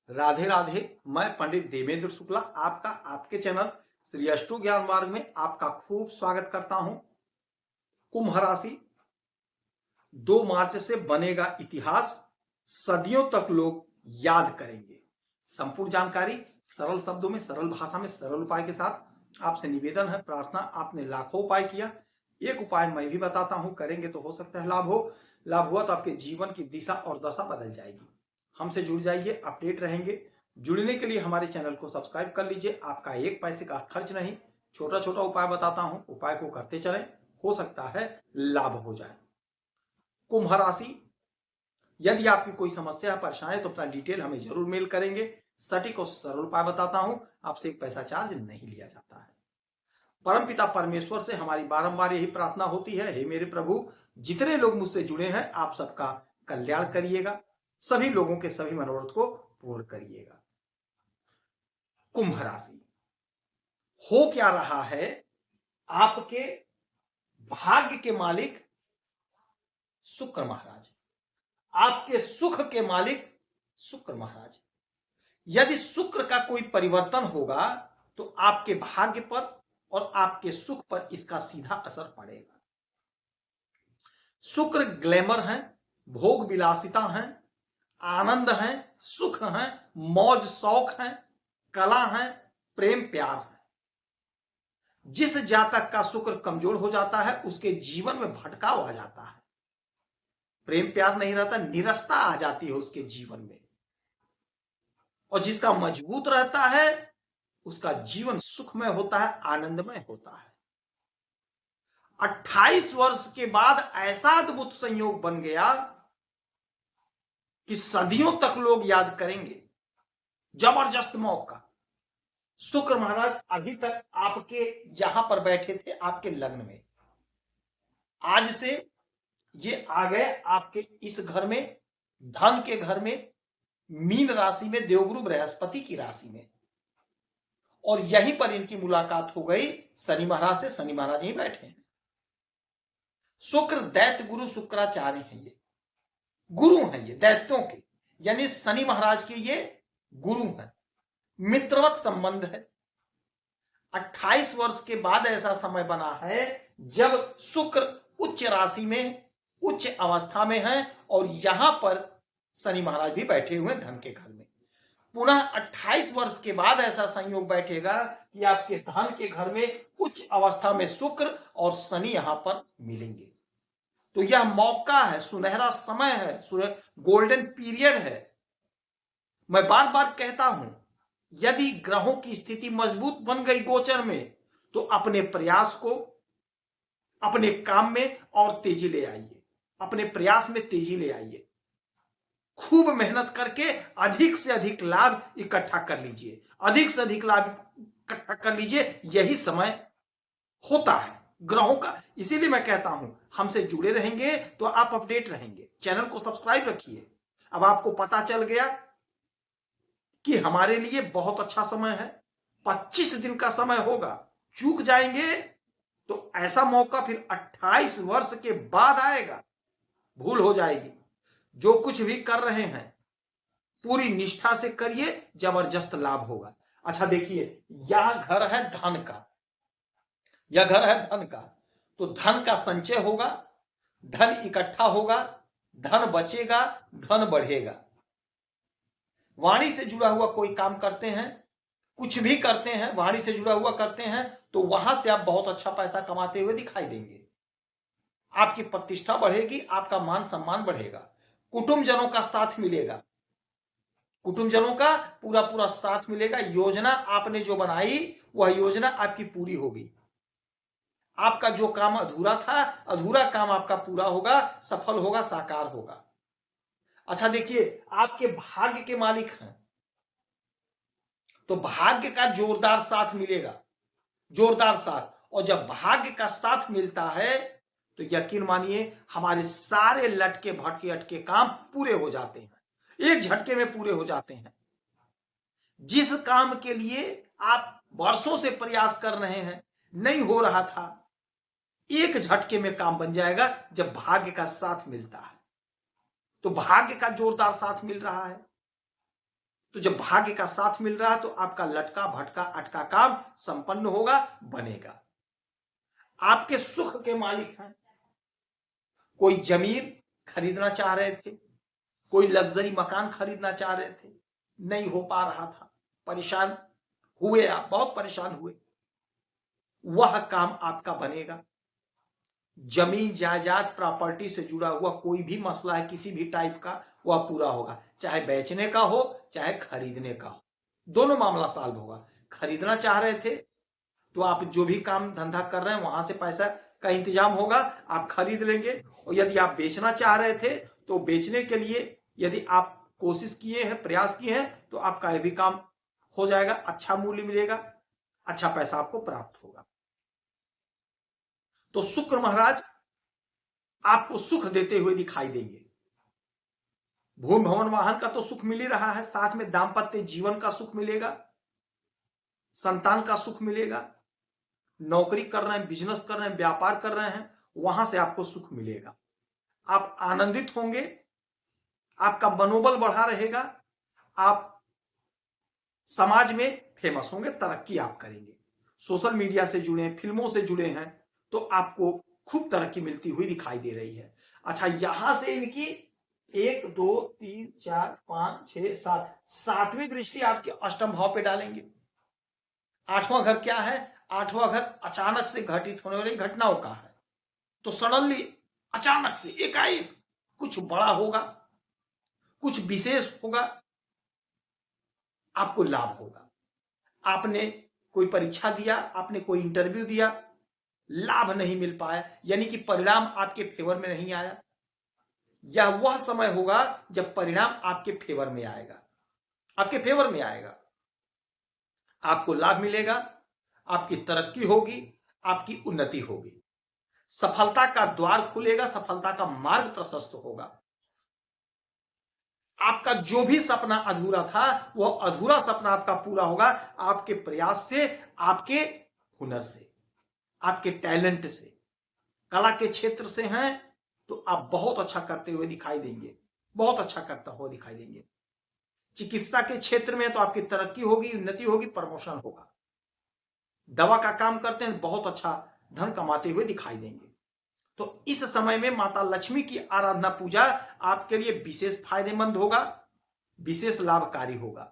राधे राधे। मैं पंडित देवेंद्र शुक्ला आपका आपके चैनल श्री अष्टो ज्ञान मार्ग में आपका खूब स्वागत करता हूं। कुंभ राशि 2 मार्च से बनेगा इतिहास, सदियों तक लोग याद करेंगे। संपूर्ण जानकारी सरल शब्दों में, सरल भाषा में, सरल उपाय के साथ आपसे निवेदन है, प्रार्थना। आपने लाखों उपाय किया, एक उपाय मैं भी बताता हूं, करेंगे तो हो सकता है लाभ हो। लाभ हुआ तो आपके जीवन की दिशा और दशा बदल जाएगी। हमसे जुड़ जाइए, अपडेट रहेंगे। जुड़ने के लिए हमारे चैनल को सब्सक्राइब कर लीजिए। आपका एक पैसे का खर्च नहीं, छोटा छोटा उपाय बताता हूं, उपाय को करते चलें, हो सकता है लाभ हो जाए। कुंभ राशि, यदि आपकी कोई समस्या परेशानी है तो अपना डिटेल हमें जरूर मेल करेंगे। सटीक और सरल उपाय बताता हूं, आपसे एक पैसा चार्ज नहीं लिया जाता है। परमपिता परमेश्वर से हमारी बारंबार यही प्रार्थना होती है, हे मेरे प्रभु, जितने लोग मुझसे जुड़े हैं आप सबका कल्याण करिएगा, सभी लोगों के सभी मनोरथ को पूर्ण करिएगा। कुंभ राशि, हो क्या रहा है, आपके भाग्य के मालिक शुक्र महाराज, आपके सुख के मालिक शुक्र महाराज। यदि शुक्र का कोई परिवर्तन होगा तो आपके भाग्य पर और आपके सुख पर इसका सीधा असर पड़ेगा। शुक्र ग्लैमर है, भोग विलासिता है, आनंद है, सुख है, मौज शौक है, कला है, प्रेम प्यार है। जिस जातक का शुक्र कमजोर हो जाता है उसके जीवन में भटकाव आ जाता है, प्रेम प्यार नहीं रहता, निरस्ता आ जाती है उसके जीवन में। और जिसका मजबूत रहता है उसका जीवन सुखमय होता है, आनंदमय होता है। 28 वर्ष के बाद ऐसा अद्भुत संयोग बन गया कि सदियों तक लोग याद करेंगे। जबरदस्त मौका। शुक्र महाराज अभी तक आपके यहां पर बैठे थे, आपके लग्न में। आज से ये आ गए आपके इस घर में, धन के घर में, मीन राशि में, देवगुरु बृहस्पति की राशि में। और यहीं पर इनकी मुलाकात हो गई शनि महाराज से। शनि महाराज यहीं बैठे हैं। शुक्र दैत्य गुरु शुक्राचार्य हैं, ये गुरु हैं, ये दैत्यों के, यानी शनि महाराज के ये गुरु हैं। मित्रवत संबंध है। 28 वर्ष के बाद ऐसा समय बना है जब शुक्र उच्च राशि में, उच्च अवस्था में है और यहां पर शनि महाराज भी बैठे हुए धन के घर में। पुनः 28 वर्ष के बाद ऐसा संयोग बैठेगा कि आपके धन के घर में उच्च अवस्था में शुक्र और शनि यहां पर मिलेंगे। तो यह मौका है, सुनहरा समय है, गोल्डन पीरियड है। मैं बार बार कहता हूं, यदि ग्रहों की स्थिति मजबूत बन गई गोचर में तो अपने प्रयास को, अपने काम में और तेजी ले आइए। अपने प्रयास में तेजी ले आइए। खूब मेहनत करके अधिक से अधिक लाभ इकट्ठा कर लीजिए, अधिक से अधिक लाभ इकट्ठा कर लीजिए। यही समय होता है ग्रहों का। इसीलिए मैं कहता हूं, हमसे जुड़े रहेंगे तो आप अपडेट रहेंगे। चैनल को सब्सक्राइब रखिए। अब आपको पता चल गया कि हमारे लिए बहुत अच्छा समय है। 25 दिन का समय होगा, चूक जाएंगे तो ऐसा मौका फिर 28 वर्ष के बाद आएगा, भूल हो जाएगी। जो कुछ भी कर रहे हैं पूरी निष्ठा से करिए, जबरदस्त लाभ होगा। अच्छा देखिए, यह घर है धन का, यह घर है धन का, तो धन का संचय होगा, धन इकट्ठा होगा, धन बचेगा, धन बढ़ेगा। वाणी से जुड़ा हुआ कोई काम करते हैं, कुछ भी करते हैं, वाणी से जुड़ा हुआ करते हैं, तो वहां से आप बहुत अच्छा पैसा कमाते हुए दिखाई देंगे। आपकी प्रतिष्ठा बढ़ेगी, आपका मान सम्मान बढ़ेगा, कुटुंबजनों का साथ मिलेगा, कुटुंबजनों का पूरा पूरा साथ मिलेगा। योजना आपने जो बनाई वह योजना आपकी पूरी होगी। आपका जो काम अधूरा था, अधूरा काम आपका पूरा होगा, सफल होगा, साकार होगा। अच्छा देखिए, आपके भाग्य के मालिक हैं तो भाग्य का जोरदार साथ मिलेगा, जोरदार साथ। और जब भाग्य का साथ मिलता है तो यकीन मानिए हमारे सारे लटके भटके अटके काम पूरे हो जाते हैं, एक झटके में पूरे हो जाते हैं। जिस काम के लिए आप वर्षों से प्रयास कर रहे हैं, नहीं हो रहा था, एक झटके में काम बन जाएगा जब भाग्य का साथ मिलता है। तो भाग्य का जोरदार साथ मिल रहा है। तो जब भाग्य का साथ मिल रहा है तो आपका लटका भटका अटका काम संपन्न होगा, बनेगा। आपके सुख के मालिक हैं। कोई जमीन खरीदना चाह रहे थे, कोई लग्जरी मकान खरीदना चाह रहे थे, नहीं हो पा रहा था, परेशान हुए, आप बहुत परेशान हुए, वह काम आपका बनेगा। जमीन जायदाद प्रॉपर्टी से जुड़ा हुआ कोई भी मसला है किसी भी टाइप का, वह पूरा होगा, चाहे बेचने का हो चाहे खरीदने का हो, दोनों मामला सॉल्व होगा। खरीदना चाह रहे थे तो आप जो भी काम धंधा कर रहे हैं वहां से पैसा का इंतजाम होगा, आप खरीद लेंगे। और यदि आप बेचना चाह रहे थे तो बेचने के लिए यदि आप कोशिश किए हैं, प्रयास किए हैं, तो आपका यह भी काम हो जाएगा, अच्छा मूल्य मिलेगा, अच्छा पैसा आपको प्राप्त होगा। तो शुक्र महाराज आपको सुख देते हुए दिखाई देंगे। भूमि भवन वाहन का तो सुख मिल ही रहा है, साथ में दाम्पत्य जीवन का सुख मिलेगा, संतान का सुख मिलेगा। नौकरी कर रहे हैं, बिजनेस कर रहे हैं, व्यापार कर रहे हैं, वहां से आपको सुख मिलेगा। आप आनंदित होंगे, आपका मनोबल बढ़ा रहेगा, आप समाज में फेमस होंगे, तरक्की आप करेंगे। सोशल मीडिया से जुड़े हैं, फिल्मों से जुड़े हैं, तो आपको खूब तरक्की मिलती हुई दिखाई दे रही है। अच्छा, यहां से इनकी 1 2 3 4 5 6 7 सातवीं दृष्टि आपके अष्टम भाव पे डालेंगे। आठवां घर क्या है? आठवां घर अचानक से घटित होने वाली घटनाओं का है। तो सडनली, अचानक से, एकाएक कुछ बड़ा होगा, कुछ विशेष होगा, आपको लाभ होगा। आपने कोई परीक्षा दिया, आपने कोई इंटरव्यू दिया, लाभ नहीं मिल पाया, यानी कि परिणाम आपके फेवर में नहीं आया, यह वह समय होगा जब परिणाम आपके फेवर में आएगा, आपके फेवर में आएगा, आपको लाभ मिलेगा, आपकी तरक्की होगी, आपकी उन्नति होगी, सफलता का द्वार खुलेगा, सफलता का मार्ग प्रशस्त होगा। आपका जो भी सपना अधूरा था वह अधूरा सपना आपका पूरा होगा, आपके प्रयास से, आपके हुनर से, आपके टैलेंट से। कला के क्षेत्र से हैं तो आप बहुत अच्छा करते हुए दिखाई देंगे, बहुत अच्छा करता हुआ दिखाई देंगे। चिकित्सा के क्षेत्र में तो आपकी तरक्की होगी, उन्नति होगी, प्रमोशन होगा। दवा का काम करते हैं, बहुत अच्छा धन कमाते हुए दिखाई देंगे। तो इस समय में माता लक्ष्मी की आराधना पूजा आपके लिए विशेष फायदेमंद होगा, विशेष लाभकारी होगा।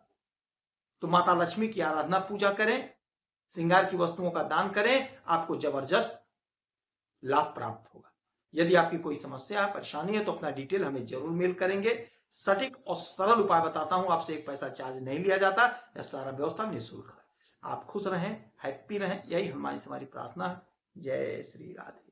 तो माता लक्ष्मी की आराधना पूजा करें, श्रृंगार की वस्तुओं का दान करें, आपको जबरदस्त लाभ प्राप्त होगा। यदि आपकी कोई समस्या है, परेशानी है, तो अपना डिटेल हमें जरूर मेल करेंगे। सटीक और सरल उपाय बताता हूं, आपसे एक पैसा चार्ज नहीं लिया जाता, यह सारा व्यवस्था निःशुल्क है। आप खुश रहें, हैप्पी रहें, यही हमारी प्रार्थना है। जय श्री राधे।